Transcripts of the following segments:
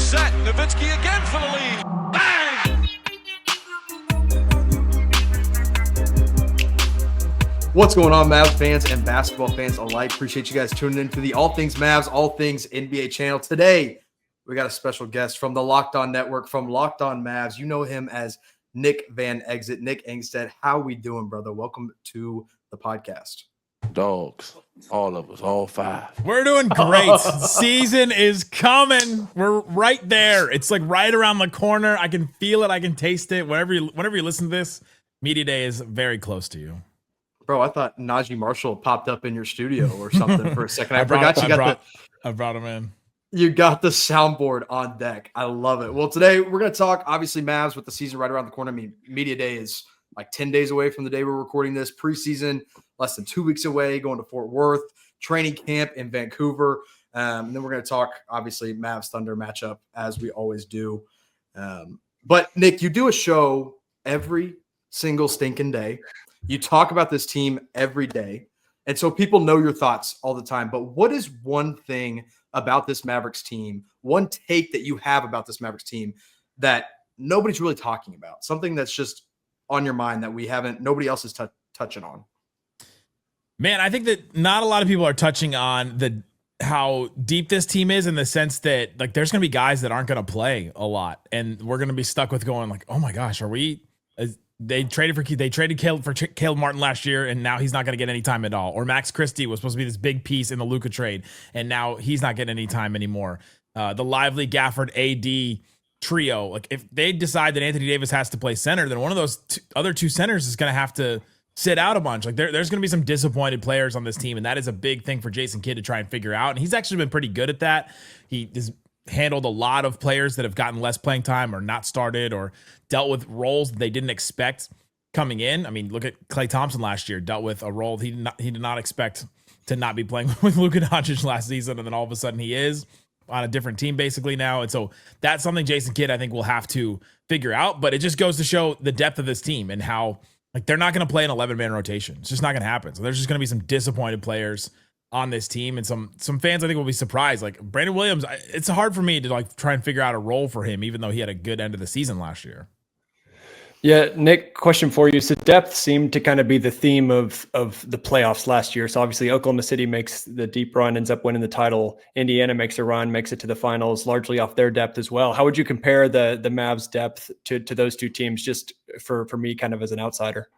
set. Nowitzki again for the lead. Bang! What's going on, Mavs fans and basketball fans alike? Appreciate you guys tuning in to the All Things Mavs, All Things NBA channel. Today, we got a special guest from the Locked On Network, from Locked On Mavs. You know him as Nick Van Exit, Nick Angstadt. How we doing, brother? Welcome to the podcast. Dogs, all of us, all five. We're doing great. Season is coming. We're right there. It's like right around the corner. I can feel it. I can taste it. Whenever you listen to this, Media Day is very close to you. Bro, I thought Najee Marshall popped up in your studio or something for a second. I brought him in. You got the soundboard on deck. I love it. Well, today we're going to talk, obviously, Mavs with the season right around the corner. I mean, Media Day is like 10 days away from the day we're recording this. Preseason, less than 2 weeks away, going to Fort Worth, training camp in Vancouver. And then we're going to talk, obviously, Mavs Thunder matchup, as we always do. But, Nick, you do a show every single stinking day. You talk about this team every day. And so people know your thoughts all the time. But what is one thing about this Mavericks team, one take that you have about this Mavericks team that nobody's really talking about? Something that's just on your mind that nobody else is touching on? Man, I think that not a lot of people are touching on how deep this team is, in the sense that like there's going to be guys that aren't going to play a lot, and we're going to be stuck with going like, oh my gosh, are we? They traded Caleb Martin last year, and now he's not going to get any time at all. Or Max Christie was supposed to be this big piece in the Luka trade, and now he's not getting any time anymore. The Lively, Gafford, AD trio. Like if they decide that Anthony Davis has to play center, then one of those other two centers is going to have to sit out a bunch. Like there's going to be some disappointed players on this team, and that is a big thing for Jason Kidd to try and figure out. And he's actually been pretty good at that. He has handled a lot of players that have gotten less playing time or not started or dealt with roles that they didn't expect coming in. I mean, look at Klay Thompson last year, dealt with a role he did not expect to not be playing with Luka Doncic last season, and then all of a sudden he is on a different team basically now. And so that's something Jason Kidd, I think, will have to figure out. But it just goes to show the depth of this team and how like they're not going to play an 11-man rotation. It's just not going to happen. So there's just going to be some disappointed players on this team, and some fans I think will be surprised. Like Brandon Williams, it's hard for me to like try and figure out a role for him, even though he had a good end of the season last year. Yeah, Nick, question for you. So depth seemed to kind of be the theme of the playoffs last year. So obviously Oklahoma City makes the deep run, ends up winning the title. Indiana makes a run, makes it to the finals, largely off their depth as well. How would you compare the Mavs depth to those two teams, just for me kind of as an outsider?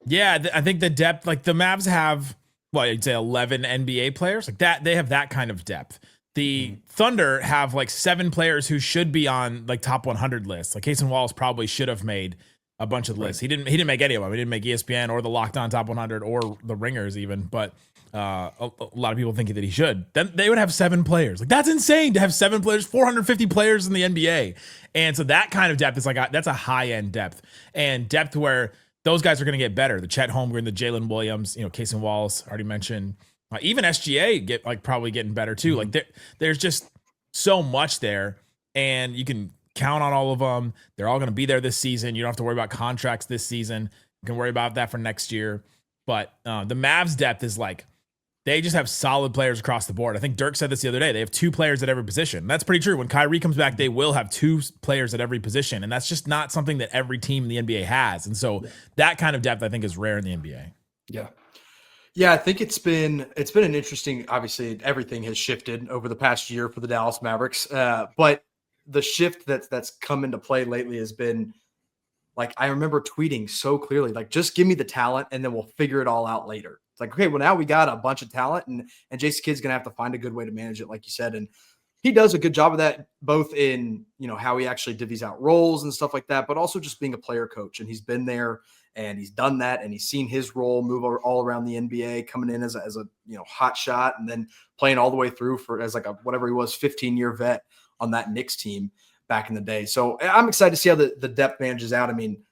Yeah, I think the depth, like the Mavs have, well, I'd say 11 NBA players like that. They have that kind of depth. The Thunder have like 7 players who should be on like top 100 lists. Like Casey Wallace probably should have made a bunch of lists. He didn't make any of them. He didn't make ESPN or the Locked On Top 100 or the Ringers even, but a lot of people think that he should. Then they would have 7 players. Like that's insane to have 7 players, 450 players in the NBA. And so that kind of depth is like, that's a high end depth, and depth where those guys are going to get better. The Chet Holmgren, the Jalen Williams, Casey Wallace, already mentioned. Even SGA probably getting better too. Mm-hmm. Like there's just so much there, and you can count on all of them. They're all going to be there this season. You don't have to worry about contracts this season. You can worry about that for next year. But the Mavs depth is like, they just have solid players across the board. I think Dirk said this the other day. They have 2 players at every position. That's pretty true. When Kyrie comes back, they will have 2 players at every position. And that's just not something that every team in the NBA has. And so that kind of depth, I think, is rare in the NBA. Yeah. Yeah, I think it's been an interesting, obviously everything has shifted over the past year for the Dallas Mavericks. But the shift that's come into play lately has been like, I remember tweeting so clearly, like, just give me the talent and then we'll figure it all out later. It's like, okay, well, now we got a bunch of talent, and Jason Kidd's going to have to find a good way to manage it, like you said. And he does a good job of that, both in, how he actually divvies out roles and stuff like that, but also just being a player coach. And he's been there and he's done that, and he's seen his role move all around the NBA, coming in as a hot shot, and then playing all the way through as like a, whatever he was, 15-year vet on that Knicks team back in the day. So I'm excited to see how the depth manages out. I mean,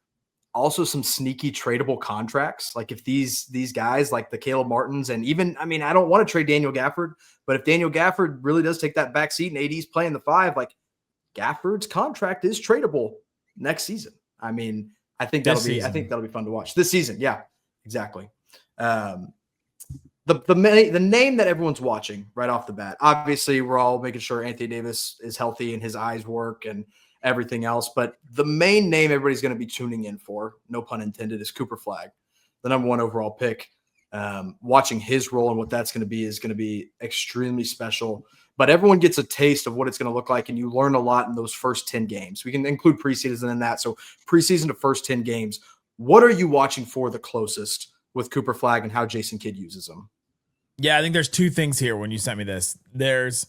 also some sneaky tradable contracts. Like if these guys like the Caleb Martins, and even, I mean, I don't want to trade Daniel Gafford, but if Daniel Gafford really does take that back seat and AD's playing the 5, like Gafford's contract is tradable next season. I mean, I think that'll be fun to watch this season. Yeah, exactly. the name that everyone's watching right off the bat. Obviously, we're all making sure Anthony Davis is healthy and his eyes work and everything else. But the main name everybody's going to be tuning in for, no pun intended, is Cooper Flagg, the number 1 overall pick. Watching his role and what that's going to be is going to be extremely special. But everyone gets a taste of what it's going to look like, and you learn a lot in those first 10 games. We can include preseason in that. So preseason to first 10 games. What are you watching for the closest with Cooper Flagg and how Jason Kidd uses him? Yeah, I think there's 2 things here when you sent me this. There's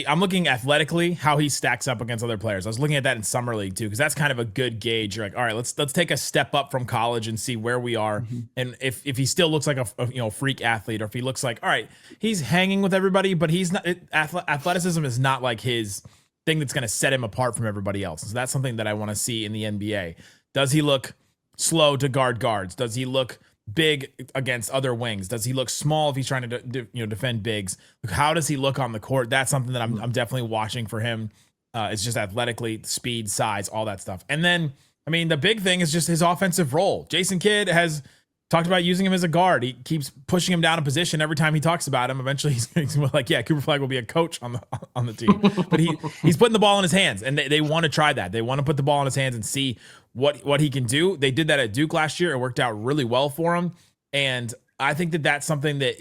I'm looking athletically how he stacks up against other players. I was looking at that in summer league too, because that's kind of a good gauge. You're like, all right, let's take a step up from college and see where we are, and if he still looks like a freak athlete, or if he looks like, all right, he's hanging with everybody, but he's not. Athleticism is not like his thing that's going to set him apart from everybody else. So that's something that I want to see in the NBA. Does he look slow to guard guards? Does he look big against other wings? Does he look small if he's trying to defend bigs? How does he look on the court? That's something that I'm definitely watching for him. It's just athletically, speed, size, all that stuff. And then, I mean, the big thing is just his offensive role. Jason Kidd has talked about using him as a guard. He keeps pushing him down a position every time he talks about him. Eventually he's like, yeah, Cooper Flagg will be a coach on the team. But he's putting the ball in his hands, and they want to try that. They want to put the ball in his hands and see what he can do. They did that at Duke last year. It worked out really well for him. And I think that that's something that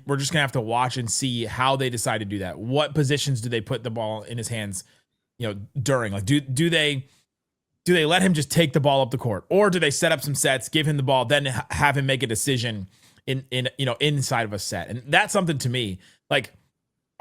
we're just going to have to watch and see how they decide to do that. What positions do they put the ball in his hands, during? Like, do they let him just take the ball up the court, or do they set up some sets, give him the ball, then have him make a decision inside of a set? And that's something to me. Like,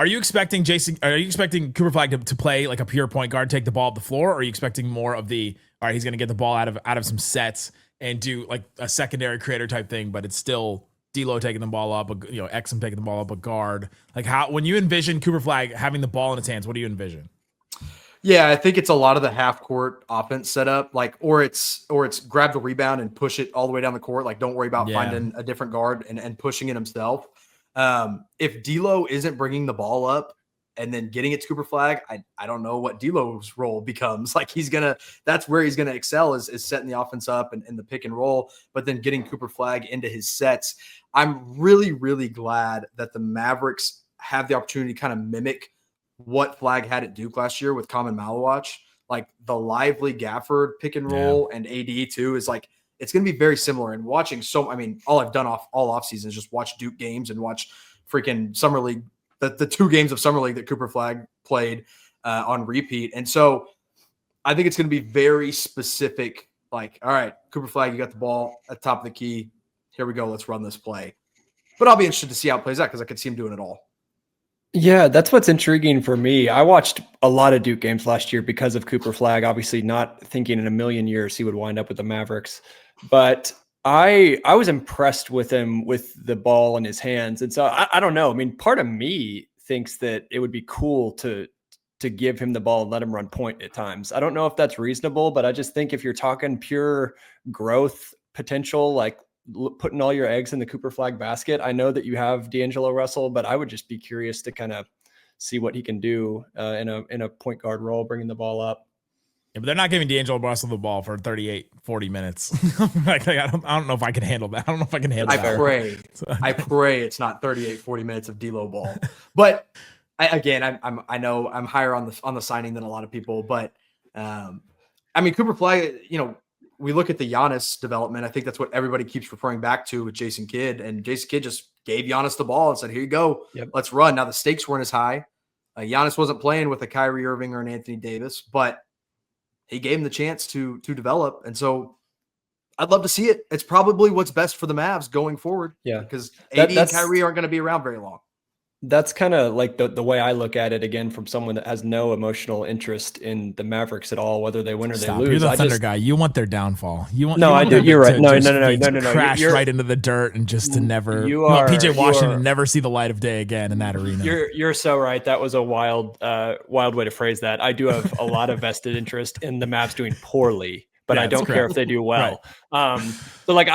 are you expecting Cooper Flagg to play like a pure point guard, take the ball up the floor? Or are you expecting more of all right, he's going to get the ball out of some sets and do like a secondary creator type thing, but it's still D'Lo taking the ball up, Exum taking the ball up, a guard? Like, when you envision Cooper Flagg having the ball in his hands, what do you envision? Yeah, I think it's a lot of the half court offense setup, or it's grab the rebound and push it all the way down the court. Like, don't worry about finding a different guard and pushing it himself. If D'Lo isn't bringing the ball up and then getting it to Cooper Flagg, I don't know what D'Lo's role becomes. Like, that's where he's gonna excel is setting the offense up and the pick and roll, but then getting Cooper Flagg into his sets. I'm really, really glad that the Mavericks have the opportunity to kind of mimic what Flagg had at Duke last year with Common Malawach. Like, the Lively Gafford pick and roll and AD too is like, it's going to be very similar. And watching all I've done all off season is just watch Duke games and watch freaking Summer League, the 2 games of Summer League that Cooper Flagg played on repeat. And so I think it's going to be very specific. Like, all right, Cooper Flagg, you got the ball at the top of the key. Here we go. Let's run this play. But I'll be interested to see how it plays out, because I could see him doing it all. Yeah, that's what's intriguing for me. I watched a lot of Duke games last year because of Cooper Flagg, obviously not thinking in a million years he would wind up with the Mavericks. But I was impressed with him with the ball in his hands. And so I don't know. I mean, part of me thinks that it would be cool to give him the ball and let him run point at times. I don't know if that's reasonable, but I just think if you're talking pure growth potential, like putting all your eggs in the Cooper Flagg basket. I know that you have D'Angelo Russell, but I would just be curious to kind of see what he can do in a point guard role, bringing the ball up. Yeah, but they're not giving D'Angelo Russell the ball for 38, 40 minutes. I don't know if I can handle that. I don't know if I can handle that. I pray it's not 38, 40 minutes of D'Lo ball. But I know I'm higher on the signing than a lot of people, but Cooper Flagg, we look at the Giannis development. I think that's what everybody keeps referring back to with Jason Kidd, and Jason Kidd just gave Giannis the ball and said, here you go. Yep. Let's run. Now the stakes weren't as high. Giannis wasn't playing with a Kyrie Irving or an Anthony Davis, but he gave him the chance to develop. And so I'd love to see it. It's probably what's best for the Mavs going forward. Yeah. Because AD and Kyrie aren't going to be around very long. That's kind of like the way I look at it, again, from someone that has no emotional interest in the Mavericks at all, whether they win or they lose. You're the Thunder guy. You want their downfall. I do. You're right. No. Crash right into the dirt and just to never. You want PJ Washington to never see the light of day again in that arena. You're so right. That was a wild way to phrase that. I do have a lot of vested interest in the Mavs doing poorly, but I don't care if they do well. Right. So like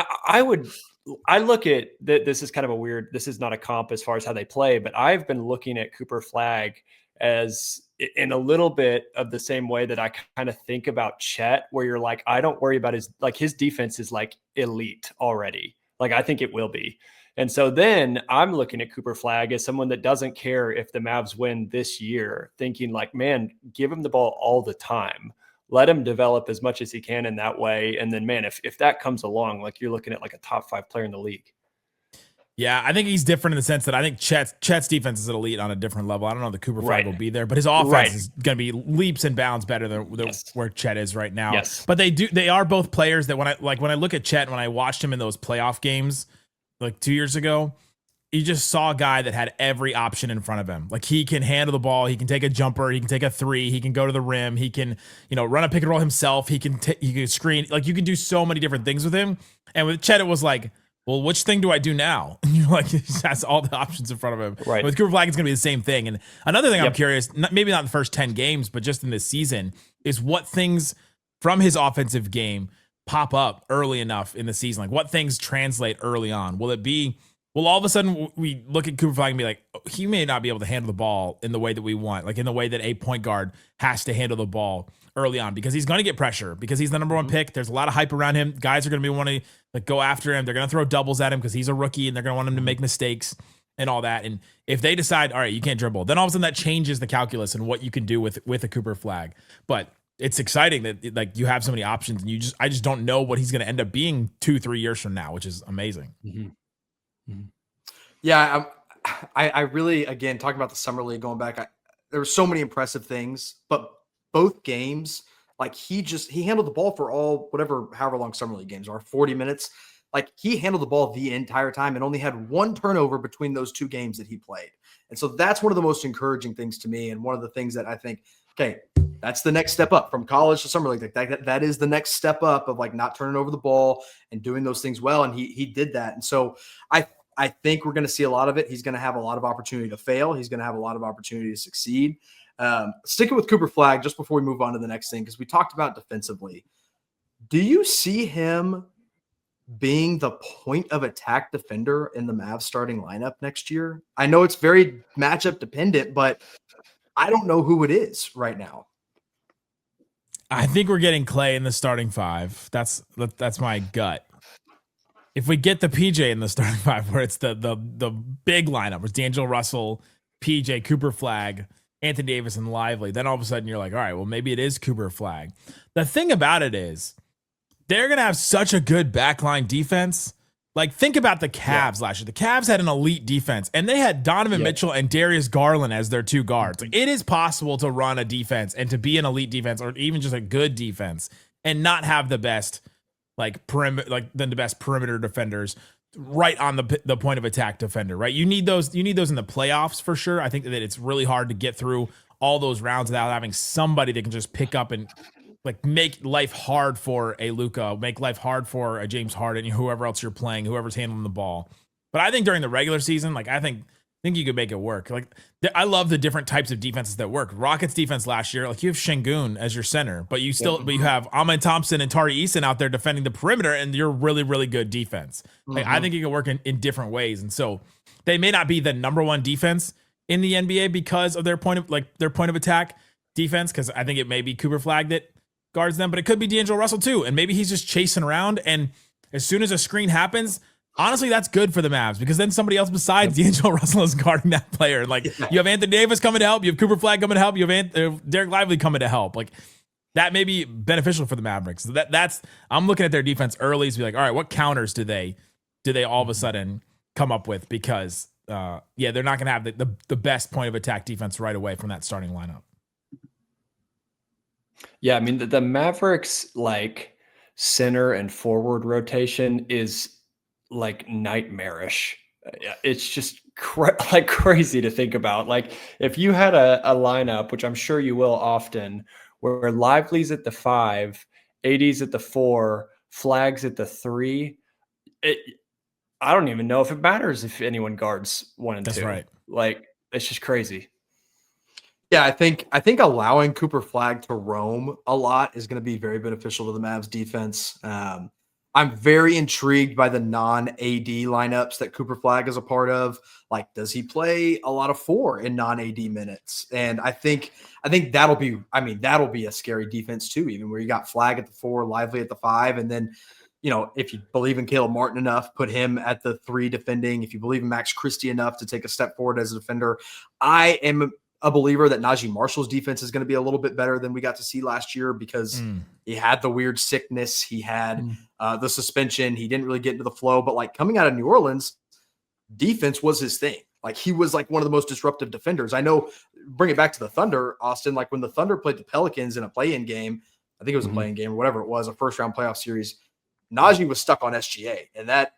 I look at this is kind of this is not a comp as far as how they play, but I've been looking at Cooper Flagg as in a little bit of the same way that I kind of think about Chet, where you're like, I don't worry about his defense is like elite already. Like, I think it will be. And so then I'm looking at Cooper Flagg as someone that doesn't care if the Mavs win this year, thinking like, man, give him the ball all the time. Let him develop as much as he can in that way. And then, man, if that comes along, like you're looking at like a top 5 player in the league. Yeah, I think he's different in the sense that I think Chet's defense is an elite on a different level. I don't know if the Cooper Flagg will be there, but his offense is going to be leaps and bounds better than where Chet is right now. Yes. But they are both players that when I look at Chet, when I watched him in those playoff games like 2 years ago, you just saw a guy that had every option in front of him. Like he can handle the ball, he can take a jumper, he can take a three, he can go to the rim, he can, run a pick and roll himself, he can screen. Like you can do so many different things with him. And with Chet, it was like, well, which thing do I do now? And you're like, he has all the options in front of him. Right. With Cooper Flagg, it's going to be the same thing. And another thing I'm curious, maybe not the first 10 games, but just in this season, is what things from his offensive game pop up early enough in the season? Like what things translate early on? Will all of a sudden we look at Cooper Flagg and be like, oh, he may not be able to handle the ball in the way that we want, like in the way that a point guard has to handle the ball early on, because he's going to get pressure because he's the number one pick. There's a lot of hype around him. Guys are going to be wanting to like go after him. They're going to throw doubles at him because he's a rookie and they're going to want him to make mistakes and all that. And if they decide, all right, you can't dribble, then all of a sudden that changes the calculus and what you can do with a Cooper Flagg. But it's exciting that like you have so many options and I just don't know what he's going to end up being 2-3 years from now, which is amazing. Yeah, I really, again, talking about the summer league going back, there were so many impressive things, but both games, like he handled the ball for however long summer league games are, 40 minutes. Like he handled the ball the entire time and only had one turnover between those two games that he played. And so that's one of the most encouraging things to me. And one of the things that I think, okay, that's the next step up from college to summer league. That is the next step up of like not turning over the ball and doing those things well. And he did that. And so I think we're going to see a lot of it. He's going to have a lot of opportunity to fail. He's going to have a lot of opportunity to succeed. Sticking with Cooper Flagg, just before we move on to the next thing, because we talked about defensively, do you see him being the point of attack defender in the Mavs starting lineup next year? I know it's very matchup dependent, but I don't know who it is right now. I think we're getting Clay in the starting 5. That's my gut. If we get the PJ in the starting 5, where it's the big lineup, where it's D'Angelo Russell, PJ, Cooper Flagg, Anthony Davis, and Lively, then all of a sudden you're like, all right, well, maybe it is Cooper Flagg. The thing about it is they're going to have such a good backline defense. Like, think about the Cavs last year. The Cavs had an elite defense, and they had Donovan Mitchell and Darius Garland as their two guards. Like, it is possible to run a defense and to be an elite defense or even just a good defense and not have the best the best perimeter defenders right on the point of attack defender, right? You need those in the playoffs for sure. I think that it's really hard to get through all those rounds without having somebody that can just pick up and like make life hard for a Luka, make life hard for a James Harden, whoever else you're playing, whoever's handling the ball. But I think during the regular season, like I think you could make it work. Like I love the different types of defenses that work. Rockets defense last year, like you have Şengün as your center, but you have Amen Thompson and Tari Eason out there defending the perimeter, and you're really, really good defense. Like I think you can work in different ways. And so they may not be the number one defense in the NBA because of their point of attack defense, because I think it may be Cooper Flagg that guards them, but it could be D'Angelo Russell too. And maybe he's just chasing around, and as soon as a screen happens, honestly, that's good for the Mavs, because then somebody else besides D'Angelo Russell is guarding that player. And like you have Anthony Davis coming to help, you have Cooper Flagg coming to help, you have Dereck Lively coming to help. Like that may be beneficial for the Mavericks. That's I'm looking at their defense early to be like, all right, what counters do they all of a sudden come up with? Because they're not going to have the best point of attack defense right away from that starting lineup. Yeah, I mean the Mavericks like center and forward rotation is like nightmarish. It's just crazy to think about. Like if you had a lineup, which I'm sure you will often, where Lively's at the 5, AD's at the 4, Flagg's at the 3, I don't even know if it matters if anyone guards 1 and 2. That's right. Like it's just crazy. Yeah, I think allowing Cooper Flagg to roam a lot is going to be very beneficial to the Mavs defense. I'm very intrigued by the non-AD lineups that Cooper Flagg is a part of. Like, does he play a lot of 4 in non-AD minutes? And I think that'll be a scary defense too, even where you got Flagg at the 4, Lively at the 5, and then if you believe in Caleb Martin enough, put him at the 3 defending. If you believe in Max Christie enough to take a step forward as a defender, I am a believer that Najee Marshall's defense is going to be a little bit better than we got to see last year because he had the weird sickness. He had the suspension. He didn't really get into the flow. But like coming out of New Orleans, defense was his thing. Like he was like one of the most disruptive defenders. I know, bring it back to the Thunder, Austin, like when the Thunder played the Pelicans in a play-in game, I think it was a play-in game or whatever it was, a first-round playoff series, Najee was stuck on SGA. And that,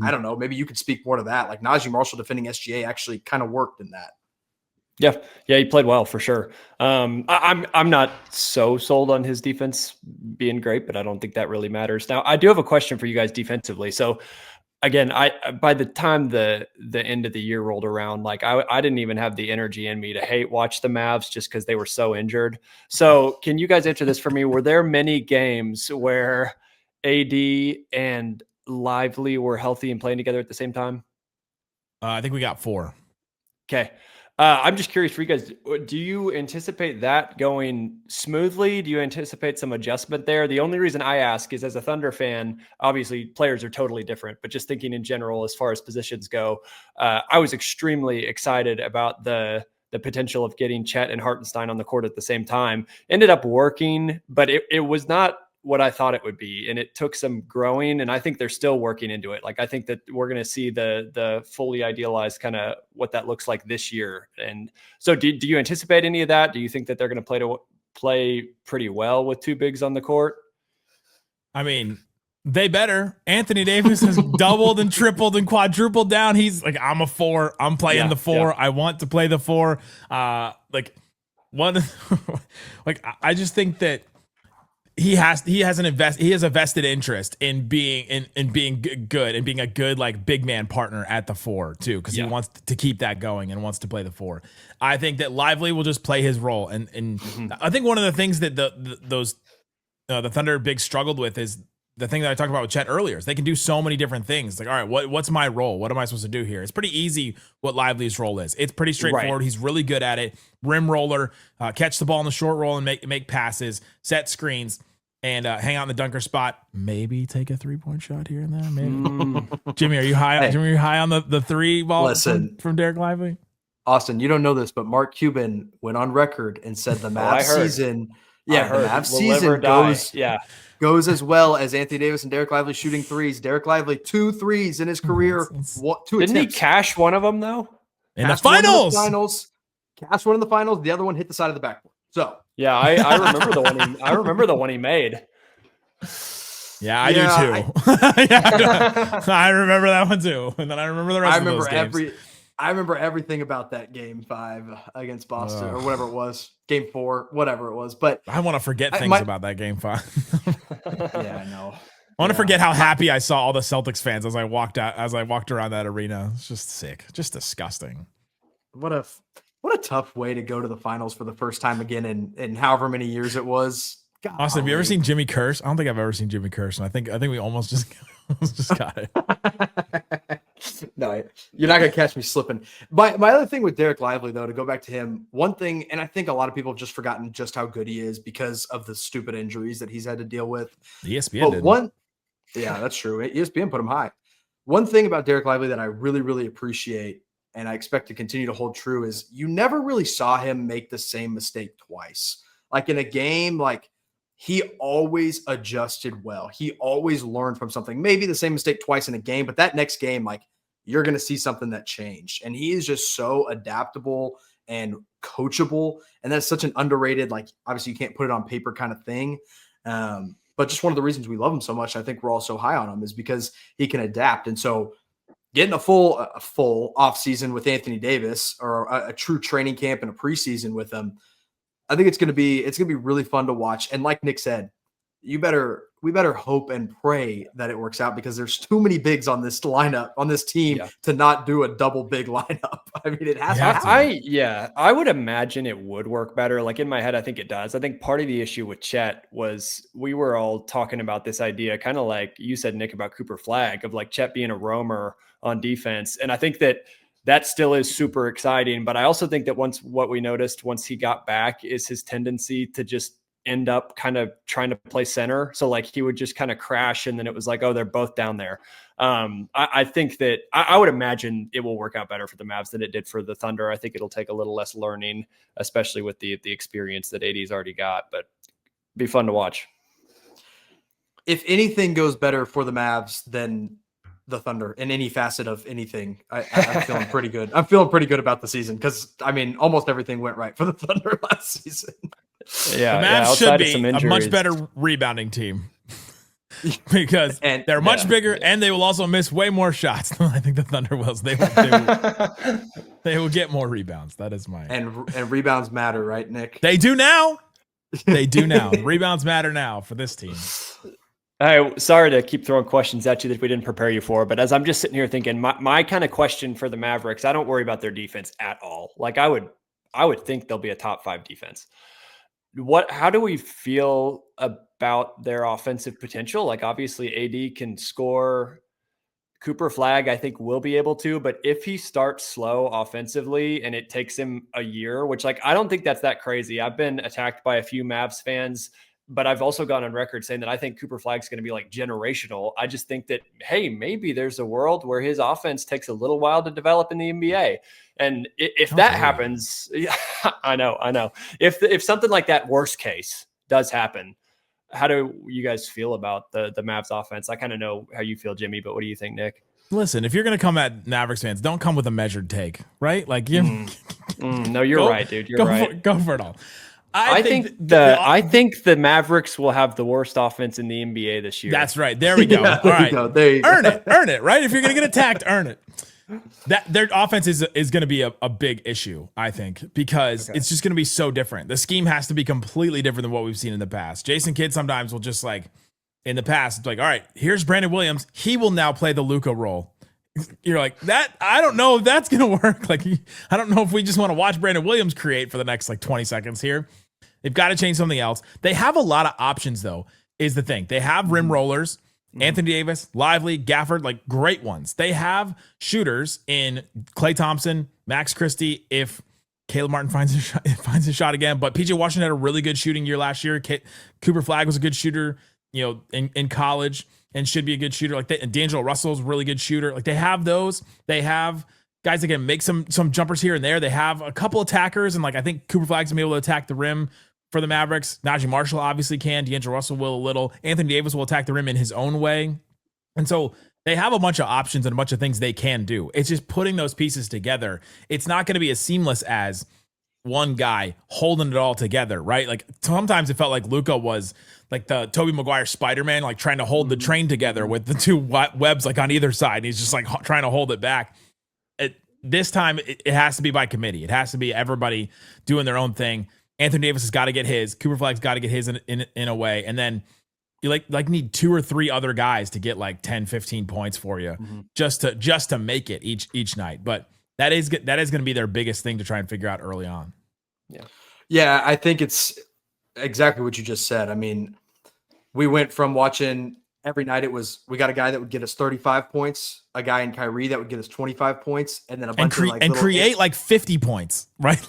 I don't know, maybe you could speak more to that. Like Najee Marshall defending SGA actually kind of worked in that. Yeah, he played well for sure. I'm not so sold on his defense being great, but I don't think that really matters. Now, I do have a question for you guys defensively. So, again, by the time the end of the year rolled around, like I didn't even have the energy in me to watch the Mavs just because they were so injured. So, can you guys answer this for me? Were there many games where AD and Lively were healthy and playing together at the same time? I think we got 4. Okay. I'm just curious for you guys, do you anticipate that going smoothly? Do you anticipate some adjustment there? The only reason I ask is as a Thunder fan, obviously players are totally different, but just thinking in general, as far as positions go, I was extremely excited about the potential of getting Chet and Hartenstein on the court at the same time. Ended up working, but it was not what I thought it would be. And it took some growing, and I think they're still working into it. Like, I think that we're going to see the fully idealized kind of what that looks like this year. And so do you anticipate any of that? Do you think that they're going to play pretty well with 2 bigs on the court? I mean, they better. Anthony Davis has doubled and tripled and quadrupled down. He's like, I'm a 4. I'm playing the 4. Yeah. I want to play the 4. I just think that he has a vested interest in being good and being a good like big man partner at the 4 too, because he wants to keep that going and wants to play the 4. I think that Lively will just play his role, and I think one of the things that the Thunder big struggled with is the thing that I talked about with Chet earlier is they can do so many different things. Like, all right, what's my role? What am I supposed to do here? It's pretty easy what Lively's role is. It's pretty straightforward. Right. He's really good at it. Rim roller, catch the ball in the short roll and make passes, set screens, and hang out in the dunker spot. Maybe take a 3-point shot here and there. Maybe. Jimmy, are you high? Hey. Jimmy, are you high on the 3 ball from Dereck Lively? Austin, you don't know this, but Mark Cuban went on record and said the Mavs season. Yeah, the Mavs season goes as well as Anthony Davis and Dereck Lively shooting threes. Dereck Lively 2 threes in his career. Didn't he cash one of them though? In the finals. Cash one in the finals. The other one hit the side of the backboard. So yeah, I remember the one. I remember the one he made. Yeah, I do too. I remember that one too, and then I remember the rest of those games. I remember everything about that game 5 against Boston or whatever it was, game 4, whatever it was. But I want to forget things about that game 5. Yeah, I know. I want to forget how happy I saw all the Celtics fans as I walked around that arena. It's just sick, just disgusting. What a tough way to go to the finals for the first time again in however many years it was. God, Austin, have you ever seen Jimmy curse? I don't think I've ever seen Jimmy curse, and I think we almost just got it. No, you're not gonna catch me slipping. My other thing with Dereck Lively, though, to go back to him, one thing, and I think a lot of people have just forgotten just how good he is because of the stupid injuries that he's had to deal with. ESPN did. Yeah, that's true. ESPN put him high. One thing about Dereck Lively that I really, really appreciate, and I expect to continue to hold true, is you never really saw him make the same mistake twice. Like in a game, like he always adjusted well. He always learned from something. Maybe the same mistake twice in a game, but that next game, like you're going to see something that changed. And he is just so adaptable and coachable. And that's such an underrated, like obviously you can't put it on paper kind of thing. But just one of the reasons we love him so much, I think we're all so high on him, is because he can adapt. And so getting a full off season with Anthony Davis, or a true training camp and a preseason with him, I think it's going to be really fun to watch. And like Nick said, we better hope and pray that it works out, because there's too many bigs on this lineup, on this team, to not do a double big lineup. I mean, it has to happen. I would imagine it would work better. Like in my head, I think it does. I think part of the issue with Chet was we were all talking about this idea, kind of like you said, Nick, about Cooper Flagg, of like Chet being a roamer on defense. And I think that still is super exciting. But I also think that what we noticed once he got back is his tendency to just end up kind of trying to play center. So like he would just kind of crash, and then it was like, oh, they're both down there. I think that I would imagine it will work out better for the Mavs than it did for the Thunder. I think it'll take a little less learning, especially with the experience that AD's already got, but be fun to watch. If anything goes better for the Mavs than the Thunder in any facet of anything, I'm feeling pretty good. I'm feeling pretty good about the season because, I mean, almost everything went right for the Thunder last season. Yeah, the Mavs should be a much better rebounding team because they're much bigger and they will also miss way more shots than I think the Thunder will. They will get more rebounds. That is my and rebounds matter, right, Nick? They do now. They do now. Rebounds matter now for this team. Hey, sorry to keep throwing questions at you that we didn't prepare you for, but as I'm just sitting here thinking, my kind of question for the Mavericks, I don't worry about their defense at all. Like I would think they'll be a top 5 defense. How do we feel about their offensive potential? Like obviously AD can score. Cooper Flagg, I think, will be able to, but if he starts slow offensively and it takes him a year, which like I don't think that's that crazy. I've been attacked by a few Mavs fans, but I've also gone on record saying that I think Cooper Flagg's going to be like generational. I just think that, hey, maybe there's a world where his offense takes a little while to develop in the NBA. And if that happens, yeah, I know. If something like that worst case does happen, how do you guys feel about the Mavs offense? I kind of know how you feel, Jimmy, but what do you think, Nick? Listen, if you're going to come at Mavericks fans, don't come with a measured take, right? Like no, you're right, dude. You're right. Go for it all. I think the Mavericks will have the worst offense in the NBA this year. That's right. There we go. Yeah, all right. Earn it, right? If you're going to get attacked, earn it. That their offense is going to be a big issue, I think, because it's just going to be so different. The scheme has to be completely different than what we've seen in the past. Jason Kidd sometimes will just like in the past, it's like, all right, here's Brandon Williams. He will now play the Luka role. You're like, that I don't know if that's going to work. Like, I don't know if we just want to watch Brandon Williams create for the next like 20 seconds here. They've got to change something else. They have a lot of options, though, is the thing. They have rim rollers. Anthony Davis, Lively, Gafford, like great ones. They have shooters in Klay Thompson, Max Christie, if Caleb Martin finds a shot again. But PJ Washington had a really good shooting year last year. Cooper Flagg was a good shooter, in college and should be a good shooter. Like and D'Angelo Russell's a really good shooter. Like they have those. They have guys that can make some jumpers here and there. They have a couple attackers, and like I think Cooper Flagg's gonna be able to attack the rim for the Mavericks. Najee Marshall obviously can. D'Angelo Russell will a little. Anthony Davis will attack the rim in his own way. And so they have a bunch of options and a bunch of things they can do. It's just putting those pieces together. It's not going to be as seamless as one guy holding it all together, right? Like sometimes it felt like Luka was like the Tobey Maguire Spider-Man, like trying to hold the train together with the two webs like on either side. And he's just like trying to hold it back. This time it has to be by committee. It has to be everybody doing their own thing. Anthony Davis has got to get his. Cooper Flagg's got to get his in a way. And then you like need 2 or 3 other guys to get like 10, 15 points for you just to make it each night. But that is going to be their biggest thing to try and figure out early on. Yeah, I think it's exactly what you just said. I mean, we went from watching every night we got a guy that would get us 35 points, a guy in Kyrie that would get us 25 points, and then a bunch of create like 50 points, right?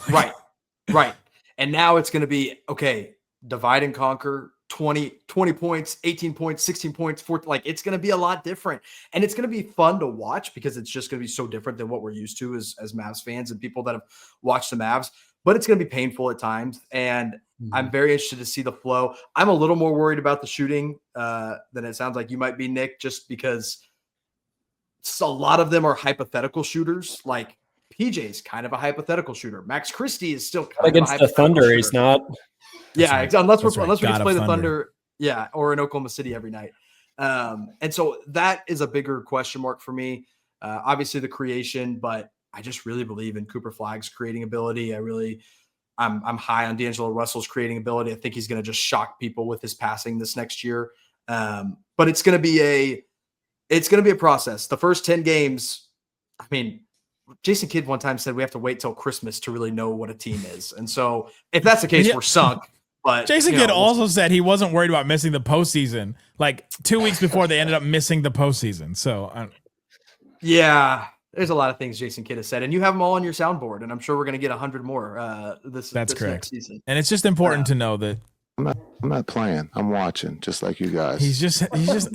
Right. And now it's going to be, okay, divide and conquer, 20 points, 18 points, 16 points, 4. Like it's going to be a lot different. And it's going to be fun to watch because it's just going to be so different than what we're used to as Mavs fans and people that have watched the Mavs. But it's going to be painful at times. And I'm very interested to see the flow. I'm a little more worried about the shooting than it sounds like you might be, Nick, just because a lot of them are hypothetical shooters. Like, PJ's kind of a hypothetical shooter. Max Christie is still kind against of a the Thunder. shooter. He's not. Yeah, right. unless we right. get to play the Thunder, or in Oklahoma City every night. And so that is a bigger question mark for me. Obviously the creation, but I just really believe in Cooper Flagg's creating ability. I'm high on D'Angelo Russell's creating ability. I think he's going to just shock people with his passing this next year. But it's going to be a process. The first 10 games, I mean, Jason Kidd one time said we have to wait till Christmas to really know what a team is. And so if that's the case, we're sunk. But Jason Kidd also said he wasn't worried about missing the postseason. Like 2 weeks before they ended up missing the postseason. So yeah, there's a lot of things Jason Kidd has said, and you have them all on your soundboard. And I'm sure we're going to get 100 more this next season. And it's just important to know that I'm not playing. I'm watching, just like you guys. He's just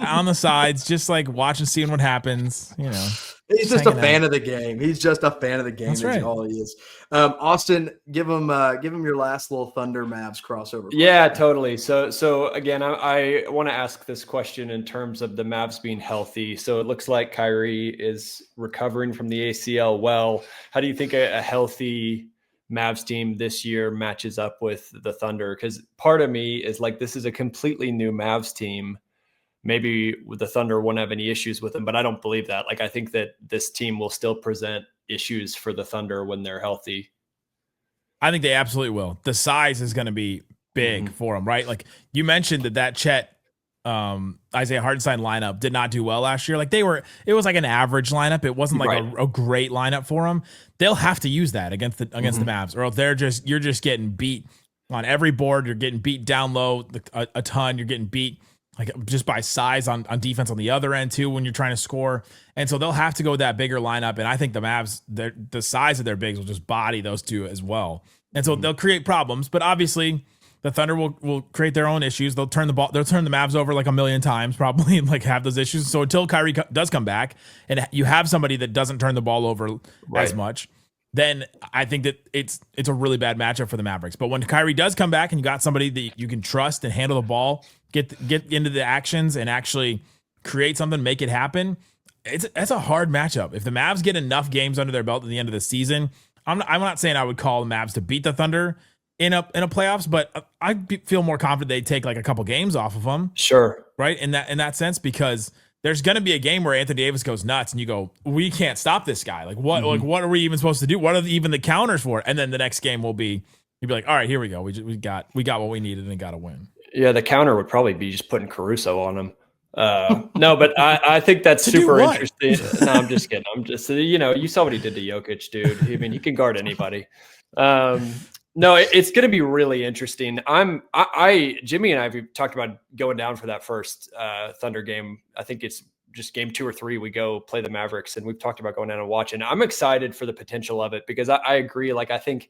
on the sides, just like watching, seeing what happens. You know, he's just a fan of the game. He's just a fan of the game. That's right. All he is. Austin, give him your last little Thunder Mavs crossover. Yeah, totally. So again, I want to ask this question in terms of the Mavs being healthy. So it looks like Kyrie is recovering from the ACL well. How do you think a healthy Mavs team this year matches up with the Thunder? Because part of me is like, this is a completely new Mavs team. Maybe the Thunder won't have any issues with them, but I don't believe that. Like, I think that this team will still present issues for the Thunder when they're healthy. I think they absolutely will. The size is going to be big for them, right? Like you mentioned that Chet, Isaiah Hartenstein lineup did not do well last year. Like it was like an average lineup. It wasn't like a great lineup for them. They'll have to use that against the Mavs, or you're just getting beat on every board. You're getting beat down low a ton. You're getting beat like just by size on defense on the other end too when you're trying to score. And so they'll have to go with that bigger lineup. And I think the Mavs, the size of their bigs will just body those two as well. And so they'll create problems, but obviously the Thunder will create their own issues. They'll turn the Mavs over like a million times, probably, and like have those issues. So until Kyrie does come back and you have somebody that doesn't turn the ball over as much, then I think that it's a really bad matchup for the Mavericks. But when Kyrie does come back and you got somebody that you can trust and handle the ball, get into the actions and actually create something, make it happen, it's a hard matchup. If the Mavs get enough games under their belt at the end of the season, I'm not saying I would call the Mavs to beat the Thunder in a playoffs, but I feel more confident they'd take like a couple games off of them. Sure. Right. In that sense, because there's going to be a game where Anthony Davis goes nuts and you go, we can't stop this guy. Like what are we even supposed to do? What are even the counters for? And then the next game will be, you'd be like, all right, here we go. We got what we needed and got to win. Yeah. The counter would probably be just putting Caruso on him. No, but I think that's super interesting. No, I'm just kidding. I'm just, you saw what he did to Jokic, dude. I mean, he can guard anybody. No, it's going to be really interesting. Jimmy and I have talked about going down for that first Thunder game. I think it's just game 2 or 3. We go play the Mavericks, and we've talked about going down and watching. I'm excited for the potential of it because I agree. Like, I think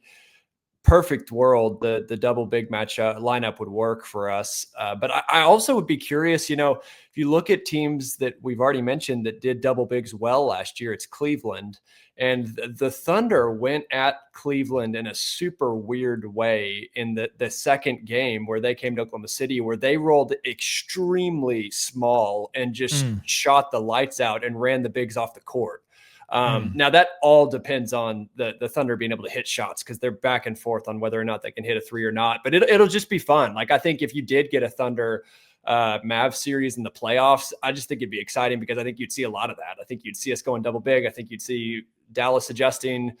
perfect world, the double big match lineup would work for us. But I also would be curious, if you look at teams that we've already mentioned that did double bigs well last year, it's Cleveland. And the Thunder went at Cleveland in a super weird way in the second game where they came to Oklahoma City, where they rolled extremely small and just shot the lights out and ran the bigs off the court. Now that all depends on the Thunder being able to hit shots because they're back and forth on whether or not they can hit a 3 or not. But it'll just be fun. Like, I think if you did get a Thunder Mavs series in the playoffs, I just think it'd be exciting because I think you'd see a lot of that. I think you'd see us going double big. I think you'd see Dallas adjusting,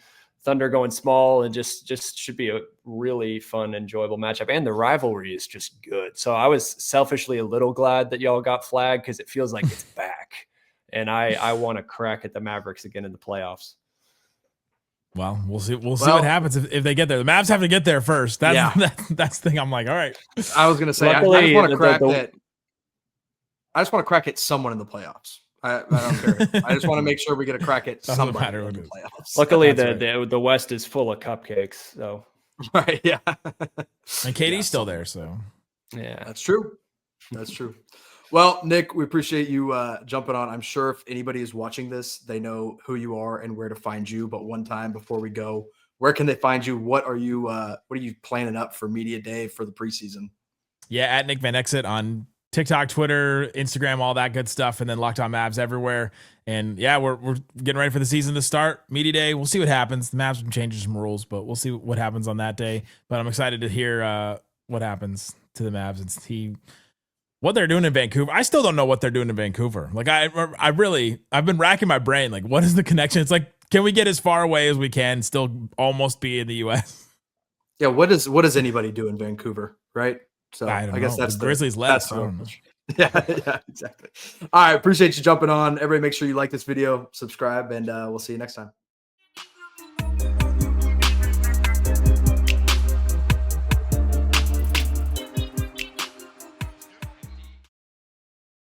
Thunder going small, and just should be a really fun, enjoyable matchup. And the rivalry is just good. So I was selfishly a little glad that y'all got Flagg because it feels like it's back. And I want to crack at the Mavericks again in the playoffs. Well, we'll see what happens if they get there. The Mavs have to get there first. That's the thing. I'm like, all right. I was going to say, I just want to crack that. I just want to crack at someone in the playoffs. I don't care. I just want to make sure we get a crack at somebody in the playoffs. Luckily, the West is full of cupcakes. So right, yeah. And KD's still there, so yeah, that's true. That's true. Well, Nick, we appreciate you jumping on. I'm sure if anybody is watching this, they know who you are and where to find you. But one time before we go, where can they find you? What are you planning up for Media Day for the preseason? Yeah, at Nick Van Exit on TikTok, Twitter, Instagram, all that good stuff, and then Locked On Mavs everywhere. And yeah, we're getting ready for the season to start. Media Day, we'll see what happens. The Mavs can change some rules, but we'll see what happens on that day. But I'm excited to hear what happens to the Mavs and see what they're doing in Vancouver. I still don't know what they're doing in Vancouver. Like I've been racking my brain. Like, what is the connection? It's like, can we get as far away as we can, still almost be in the U.S.? Yeah. What does anybody do in Vancouver? Right. So I guess that's the Grizzlies left. Yeah, exactly. All right. Appreciate you jumping on. Everybody make sure you like this video, subscribe, and we'll see you next time.